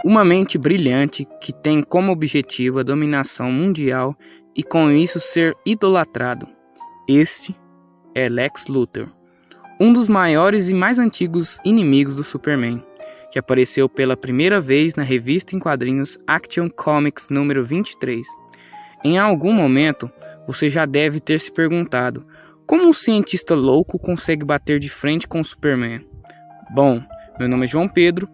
Uma mente brilhante que tem como objetivo a dominação mundial e com isso ser idolatrado. Este é Lex Luthor, um dos maiores e mais antigos inimigos do Superman, que apareceu pela primeira vez na revista em quadrinhos Action Comics número 23. Em algum momento, você já deve ter se perguntado como um cientista louco consegue bater de frente com o Superman. Bom, meu nome é João Pedro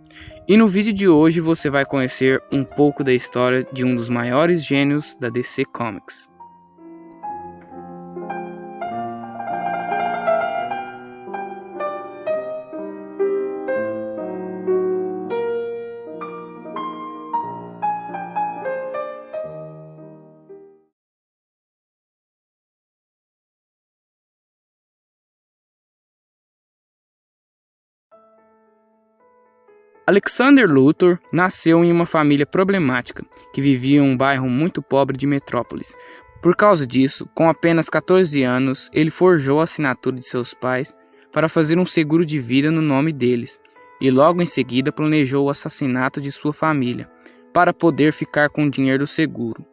e no vídeo de hoje você vai conhecer um pouco da história de um dos maiores gênios da DC Comics. Alexander Luthor nasceu em uma família problemática, que vivia em um bairro muito pobre de Metrópolis. Por causa disso, com apenas 14 anos, ele forjou a assinatura de seus pais para fazer um seguro de vida no nome deles, e logo em seguida planejou o assassinato de sua família, para poder ficar com o dinheiro do seguro.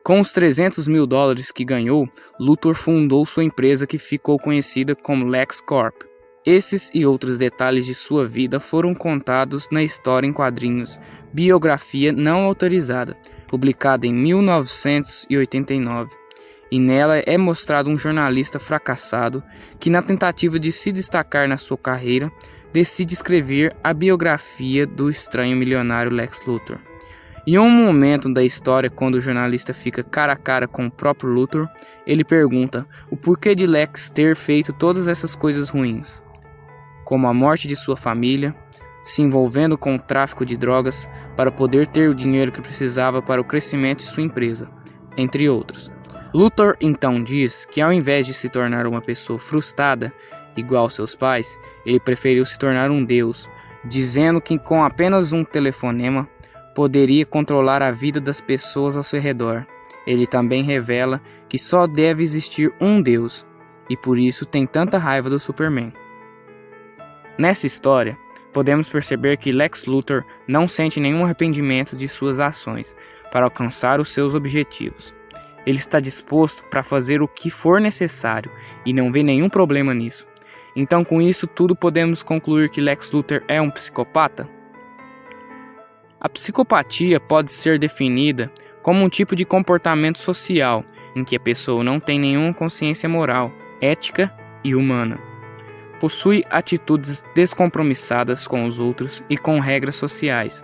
Com os $300 mil que ganhou, Luthor fundou sua empresa que ficou conhecida como LexCorp. Esses e outros detalhes de sua vida foram contados na história em quadrinhos Biografia Não Autorizada, publicada em 1989, e nela é mostrado um jornalista fracassado que, na tentativa de se destacar na sua carreira, decide escrever a biografia do estranho milionário Lex Luthor. Em um momento da história, quando o jornalista fica cara a cara com o próprio Luthor, ele pergunta o porquê de Lex ter feito todas essas coisas ruins, como a morte de sua família, se envolvendo com o tráfico de drogas para poder ter o dinheiro que precisava para o crescimento de sua empresa, entre outros. Luthor então diz que ao invés de se tornar uma pessoa frustrada, igual seus pais, ele preferiu se tornar um deus, dizendo que com apenas um telefonema poderia controlar a vida das pessoas ao seu redor. Ele também revela que só deve existir um deus, e por isso tem tanta raiva do Superman. Nessa história, podemos perceber que Lex Luthor não sente nenhum arrependimento de suas ações para alcançar os seus objetivos. Ele está disposto para fazer o que for necessário e não vê nenhum problema nisso. Então, com isso tudo, podemos concluir que Lex Luthor é um psicopata? A psicopatia pode ser definida como um tipo de comportamento social em que a pessoa não tem nenhuma consciência moral, ética e humana. Possui atitudes descompromissadas com os outros e com regras sociais.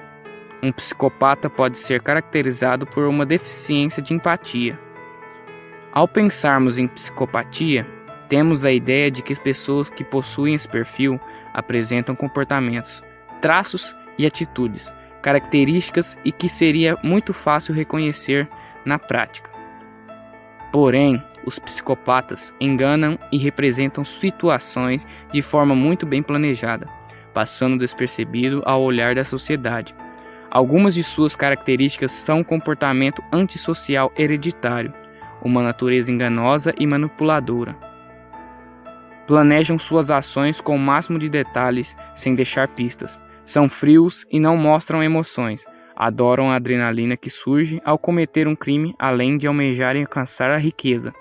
Um psicopata pode ser caracterizado por uma deficiência de empatia. Ao pensarmos em psicopatia, temos a ideia de que as pessoas que possuem esse perfil apresentam comportamentos, traços e atitudes, características e que seria muito fácil reconhecer na prática. Porém, os psicopatas enganam e representam situações de forma muito bem planejada, passando despercebido ao olhar da sociedade. Algumas de suas características são um comportamento antissocial hereditário, uma natureza enganosa e manipuladora. Planejam suas ações com o máximo de detalhes, sem deixar pistas. São frios e não mostram emoções. Adoram a adrenalina que surge ao cometer um crime, além de almejarem alcançar a riqueza,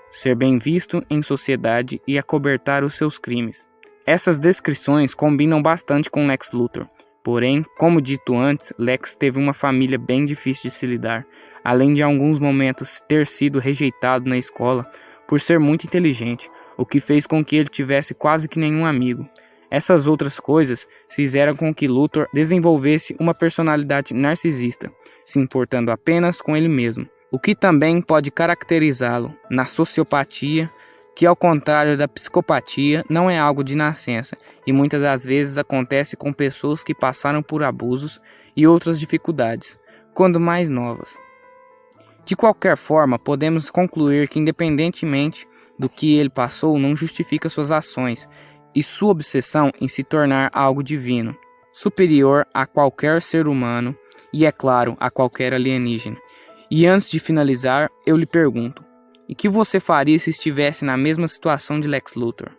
ser bem visto em sociedade e acobertar os seus crimes. Essas descrições combinam bastante com Lex Luthor. Porém, como dito antes, Lex teve uma família bem difícil de se lidar, além de em alguns momentos ter sido rejeitado na escola por ser muito inteligente, o que fez com que ele tivesse quase que nenhum amigo. Essas outras coisas fizeram com que Luthor desenvolvesse uma personalidade narcisista, se importando apenas com ele mesmo, o que também pode caracterizá-lo na sociopatia, que ao contrário da psicopatia não é algo de nascença e muitas das vezes acontece com pessoas que passaram por abusos e outras dificuldades, quando mais novas. De qualquer forma, podemos concluir que independentemente do que ele passou, não justifica suas ações e sua obsessão em se tornar algo divino, superior a qualquer ser humano e, é claro, a qualquer alienígena. E antes de finalizar, eu lhe pergunto, e que você faria se estivesse na mesma situação de Lex Luthor?